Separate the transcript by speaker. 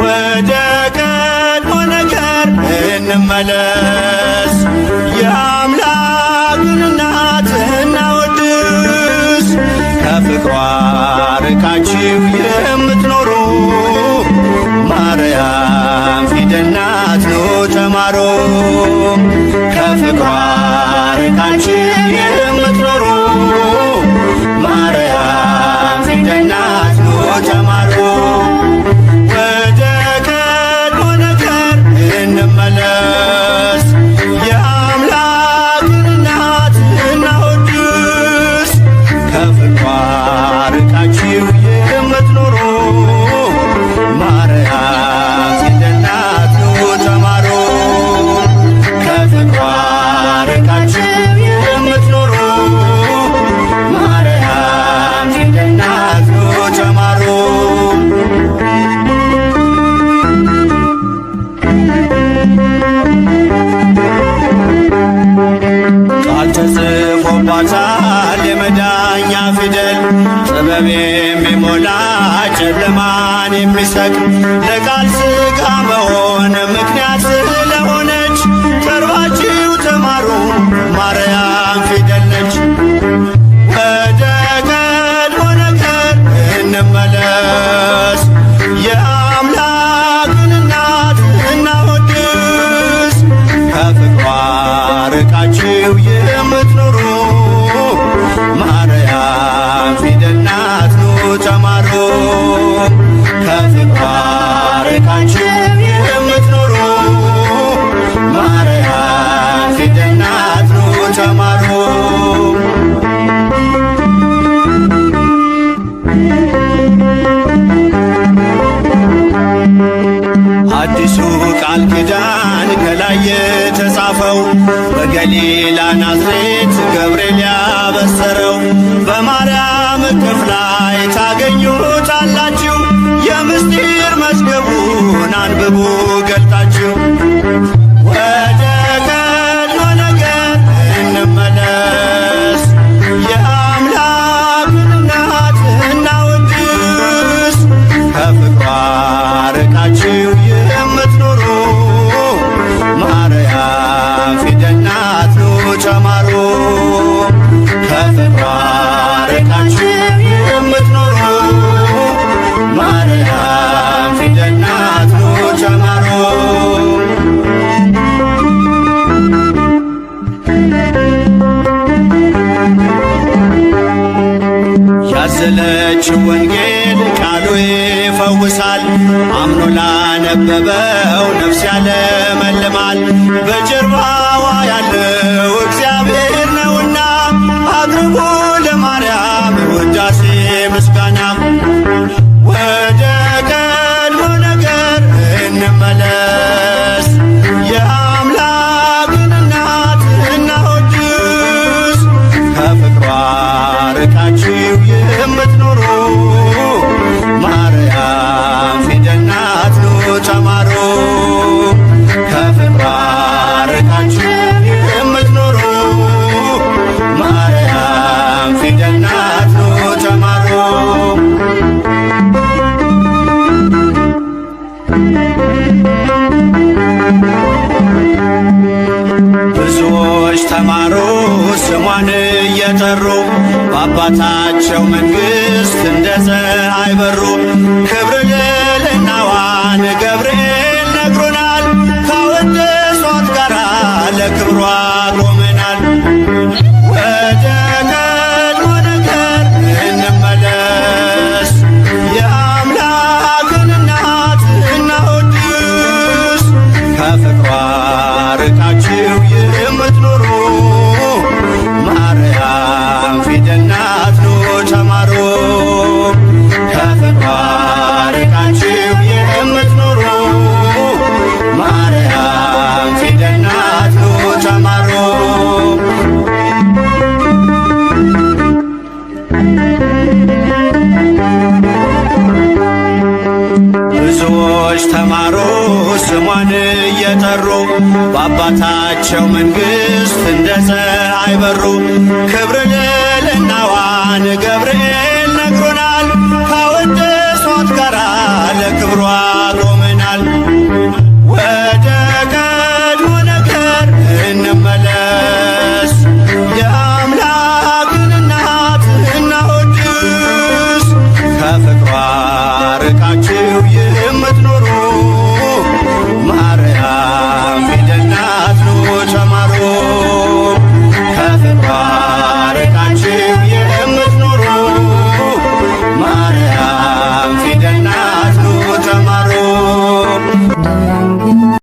Speaker 1: ወደ ቀድሞ ነገር እንመለስ፣ የአምላክን እናት እናወድስ። ከፍቅሯ ርቃችሁ የምትኖሩ ማርያም ፊደል ናት ኑ ተማሩ። ከፍቅሯ ርቃችሁ የምትኖሩ ማርያም ፊደል ናት ኑ ተማሩ። ወደ ቀድሞ ነገር እንመለስ፣ የአምላክን እናት እናወድስ። ከፍቅሯ ርቃችሁ የምትኖሩ ማርያም ፊደል ናት ኑ ተማሩ። ከፍቅሯ ርቃችሁ የምትኖሩ ማርያም ፊደል ናት ኑ ተማሩ። ቃል ተጽፎባታል የመዳኛ ፊደል፣ ጥበብ የሚሞላ ጨለማን የሚሰቅል፣ ለቃል ሥጋ መሆን ምክንያት ስለሆነች ቀርባችሁ ተማሩ ማርያም ፊደል ነች። ወደ ቀድሞ ነገር እንመለስ፣ የአምላክን እናት እናወድስ። ከፍቅሯ ርቃችሁ የምትኖሩ ማርያም ፊደል ናት ኑ ተማሩ። ከፍቅሯ ርቃችሁ የምትኖሩ ማርያም ፊደል ናት ኑ ተማሩ። አዲሱ ቃል ኪዳን ከላይ የተጻፈው በገሊላ ናዝሬት ገብርኤል ያበሰረው፣ በማርያም እቅፍ ላይ ታገኙታላችሁ። የምስጢር መዝገቡን አንብቡ ገልጣችሁ። ወደ ቀድሞ ነገር እንመለስ፣ የአምላክን እናት እናወድስ። ከፍቅሯ ርቃችሁ የምትኖሩ ማርያም ፊደል ናት ኑ ተማሩ። ከፍቅሯ ርቃችሁ የምትኖሩ ማርያም ፊደል ናት ኑ ተማሩ። ያዘለችው ወንጌል ቃሉ ይፈውሳል፣ አምኖ ላነበበው ነፍስ ያለመልማል። በጀርባዋ ያለው እግዚአብሔር ነውና አቅርቡ ለማርያም ውዳሴ ምስጋና። ወደ ቀድሞ ነገር እንመለስ፣ የአምላክን እናት እናወድስ። ከፍቅሯ ርቃችሁ የምትኖሩ ማርያም ፊደል ናት ኑ ተማሩ። ከፍቅሯ ርቃችሁ የምትኖሩ ማርያም ፊደል ናት ኑ ተማሩ። ብዙዎች ተማሩ ስሟን እየጠሩ፣ በአባታቸው መንግሥት እንደ ፀሐይ በሩ። ክብር ልዕልናዋን ገብርኤል ነግሮናል፣ ካወደሷት ጋራ ለክብሯ ቆመናል። ወደ ቀድሞ ነገር እንመለስ፣ የአምላክን እናት እናወድስ። ከፍቅሯ ርቃችሁ የምትኖሩ ማርያም ፊደል ናት ኑ ተማሩ። ከፍቅሯ ርቃችሁ የምትኖሩ ማርያም ፊደል ናት ኑ ተማሩ። ብዙዎች ተማሩ ስሟን እየጠሩ፣ በአባታቸው መንግሥት እንደ ፀሐይ በሩ። ክብር ልዕልናዋን ገብርኤል